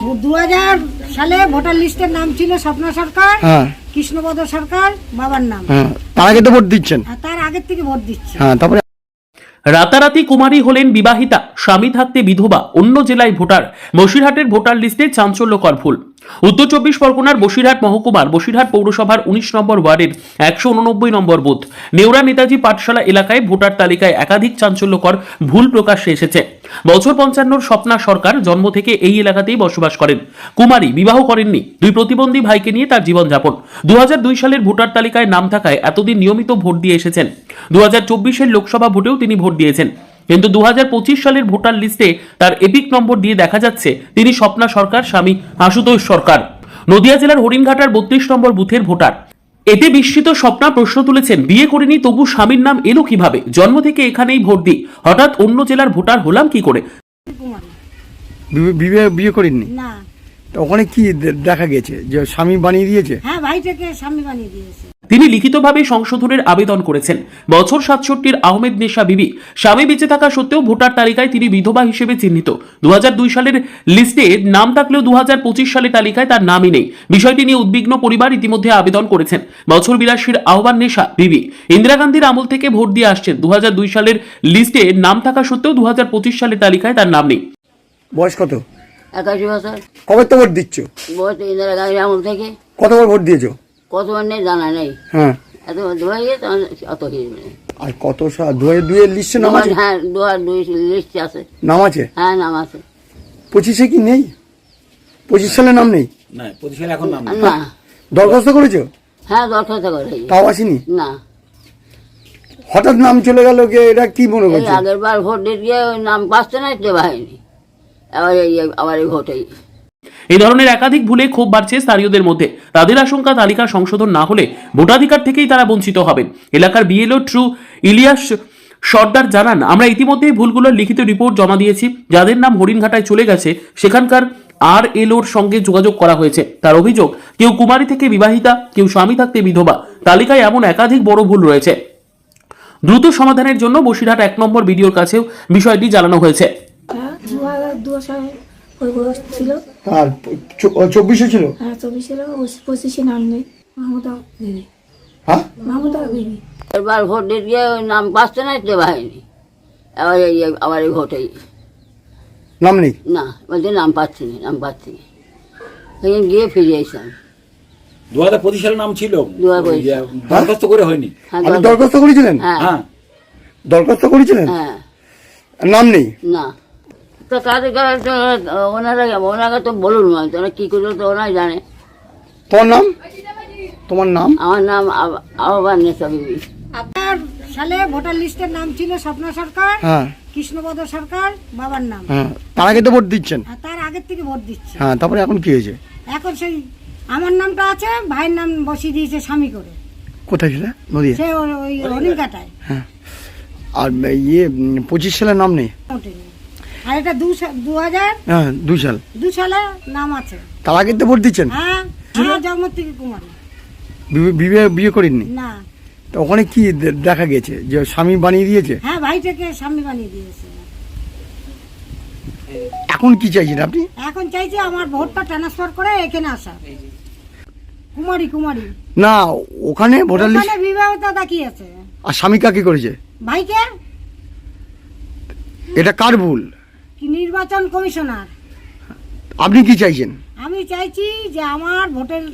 2000 সালে ভোটার লিস্টের নাম ছিল স্বপ্না সরকার, হ্যাঁ কৃষ্ণপদ সরকার বাবার নাম। হ্যাঁ, তার আগে তো ভোট দিচ্ছেন। তার আগের থেকে ভোট দিচ্ছে। হ্যাঁ, তারপরে রাতারাতি কুমারী হলেন বিবাহিতা, স্বামী থাকতে বিধবা, অন্য জেলায় ভোটার। বসিরহাটের ভোটার লিস্টে চাঞ্চল্যকর ভুল। উত্তর 24 পরগনার বসিরহাট মহকুমার বসিরহাট পৌরসভার 19 নম্বর ওয়ার্ডের 189 নম্বর বুথ নেওরা নেতাজি পাঠশালা এলাকায় ভোটার তালিকায় একাধিক চাঞ্চল্যকর ভুল প্রকাশ্যে এসেছে। বছর 55 স্বপ্না সরকার জন্ম থেকে এই এলাকাতেই বসবাস করেন। কুমারী, বিবাহ করেননি, দুই প্রতিবন্ধী ভাইকে নিয়ে তার জীবনযাপন। 2002 সালের ভোটার তালিকায় নাম থাকায় এতদিন নিয়মিত ভোট দিয়ে এসেছেন। 2024 লোকসভা ভোটেও তিনি ভোট দিয়েছেন, কিন্তু 2025 সালের ভোটার লিস্টে তার এপিক নম্বর দিয়ে দেখা যাচ্ছে তিনি স্বপ্না সরকার, স্বামী আশুতোষ সরকার। নদিয়া জেলার হরিণঘাটার 32 নম্বর বুথের ভোটার। এতে বিস্মিত স্বপ্না প্রশ্ন তুলেছেন, বিয়ে করিনি তবু স্বামীর নাম এলো কিভাবে? জন্ম থেকে এখানেই ভোট দিই, হঠাৎ অন্য জেলার ভোটার হলাম কি করে? বিয়ে করেননি? না। তো ওখানে কি দেখা গেছে যে স্বামী বানিয়ে দিয়েছে? হ্যাঁ, ভাইটাকে স্বামী বানিয়ে দিয়েছে। তিনি লিখিতভাবে সংশোধনের আবেদন করেছেন। বছর 67 আহমেদ নেশা বিবি, স্বামী বেঁচে থাকা সত্ত্বেও ভোটার তালিকায় তিনি বিধবা হিসেবে চিহ্নিত। 2002 সালের লিস্টে নাম থাকলেও 2025 সালের তালিকায় তার নামই নেই। বিষয়টি নিয়ে উদ্বিগ্ন পরিবার ইতিমধ্যে আবেদন করেছেন। বছর 82 আহ্বান নেশা বিবি ইন্দিরা গান্ধীর আমল থেকে ভোট দিয়ে আসছেন। 2002 সালের লিস্টে নাম থাকা সত্ত্বেও 2025 সালের তালিকায় তার নাম নেই। বয়স কত? 81 বছর। কবে তো ভোট দিচ্ছ? বয়স ইন্দিরা গান্ধীর আমল থেকে। কতবার ভোট দিয়েছো? কতবার নেই জানা নেই। হ্যাঁ, এত ধোয়া গিয়ে তখন অত হিসেবে নেই। আর কত 2002 এর লিস্টে নাম আছে? হ্যাঁ, 2002 লিস্ট আছে। নাম আছে? হ্যাঁ, নাম আছে। 25-এ কি নেই? 25 সালে নাম নেই? না, 25 সালে এখন নাম নেই। না। দরখাস্ত করেছো? হ্যাঁ, দরখাস্ত করে। তাও আসেনি? না। হঠাৎ নাম চলে গেল, এটা কি মনে এই করছো? আগের বার ভোট দিতে গিয়ে ওই নাম পাচ্ছে না, দেওয়া হয়নি। আবার এই ভোটেই। এই ধরনের একাধিক ভুলে ক্ষোভ বাড়ছে স্থানীয়দের মধ্যে। তাদের আশঙ্কা, তালিকা সংশোধন না হলে ভোটাধিকার থেকেই তারা বঞ্চিত হবেন। এলাকার বিএলও ট্রু ইলিয়াস সর্দার জানান, আমরা ইতিমধ্যেই ভুলগুলোর লিখিত রিপোর্ট জমা দিয়েছি। যাদের নাম হরিণঘাটায় চলে গেছে সেখানকার RLOর সঙ্গে যোগাযোগ করা হয়েছে। তার অভিযোগ, কেউ কুমারী থেকে বিবাহিতা, কেউ স্বামী থাকতে বিধবা। তালিকায় এমন একাধিক বড় ভুল রয়েছে। দ্রুত সমাধানের জন্য বসিরহাট 1 নম্বর বিডিওর কাছেও বিষয়টি জানানো হয়েছে। 2002 সালে ওই বয়স ছিল। আর 24-এ ছিল? হ্যাঁ, 24 ছিল। 25-এ নাম নেই। মাহমুদা বিবি। হ্যাঁ, মাহমুদা বিবি। এবার ভোট দিতে গিয়ে ওই নাম পাচ্ছে না, দেওয়া হয়নি। আবার এই ভোটেই। নাম নেই? না, বলছে নাম পাচ্ছি না, নাম পাচ্ছি না। সেদিন গিয়ে ফিরে এসলাম। 2025 সালে নাম ছিল, 2025 দরখাস্ত করে হয়নি। হ্যাঁ, আপনি দরখাস্ত করেছিলেন? হ্যাঁ, হ্যাঁ, দরখাস্ত করেছিলেন? হ্যাঁ। নাম নেই? না। তো কাদের ওনাকে তো বলুন না, তোরা কি করলো তো ওনাই জানে। তোমার নাম? তোমার নাম? আমার নাম আহ্বান নেশা বিবি। আপনার সালে ভোটার লিস্টের নাম ছিল স্বপ্না সরকার, হ্যাঁ কৃষ্ণপদ সরকার বাবার নাম। হ্যাঁ, তার আগে তো ভোট দিচ্ছেন। তার আগের থেকে ভোট দিচ্ছে। হ্যাঁ, তারপরে এখন কি হয়েছে? এখন সেই আমার নামটা আছে, ভাইয়ের নাম বসিয়ে দিয়েছে স্বামী করে। কোথায় ছিল? নদীয়া? সে ওই হরিণঘাটায়। হ্যাঁ, আর 25 সালের নাম নেই? ওঠেনি। আর এটা 2000 হ্যাঁ, 2 সাল। 2 সালে নাম আছে। তার আগে তো ভোট দিচ্ছেন? হ্যাঁ, জন্ম থেকে কুমারী। বিয়ে করেননি? না। তো ওখানে কি দেখা গেছে যে স্বামী বানিয়ে দিয়েছে? হ্যাঁ, ভাইটাকে স্বামী বানিয়ে দিয়েছে। এখন কি চাইছেন আপনি? এখন চাইছি আমার ভোটটা ট্রান্সফার করে এখানে আসা। কুমারী কুমারী না, ওখানে ভোটার লিস্ট। ওখানে বিবাহিতা দেখিয়েছে। আর স্বামী কাকে করেছে? ভাইকে। এটা কার ভুল? কি নির্বাচন কমিশনার। আপনি কি চাইছেন? আমি চাইছি যে আমার ভোটের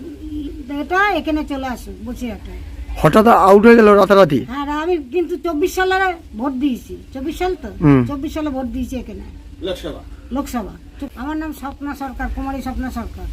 এটা এখানে চলে আসুক বসিরহাটে। হঠাৎ আউট হয়ে গেল রাতারাতি? হ্যাঁ, আমি কিন্তু 24 সালে ভোট দিয়েছি। 24 সাল তো? 24 সালে ভোট দিয়েছি এখানে লোকসভা। আমার নাম স্বপ্না সরকার, কুমারী স্বপ্না সরকার।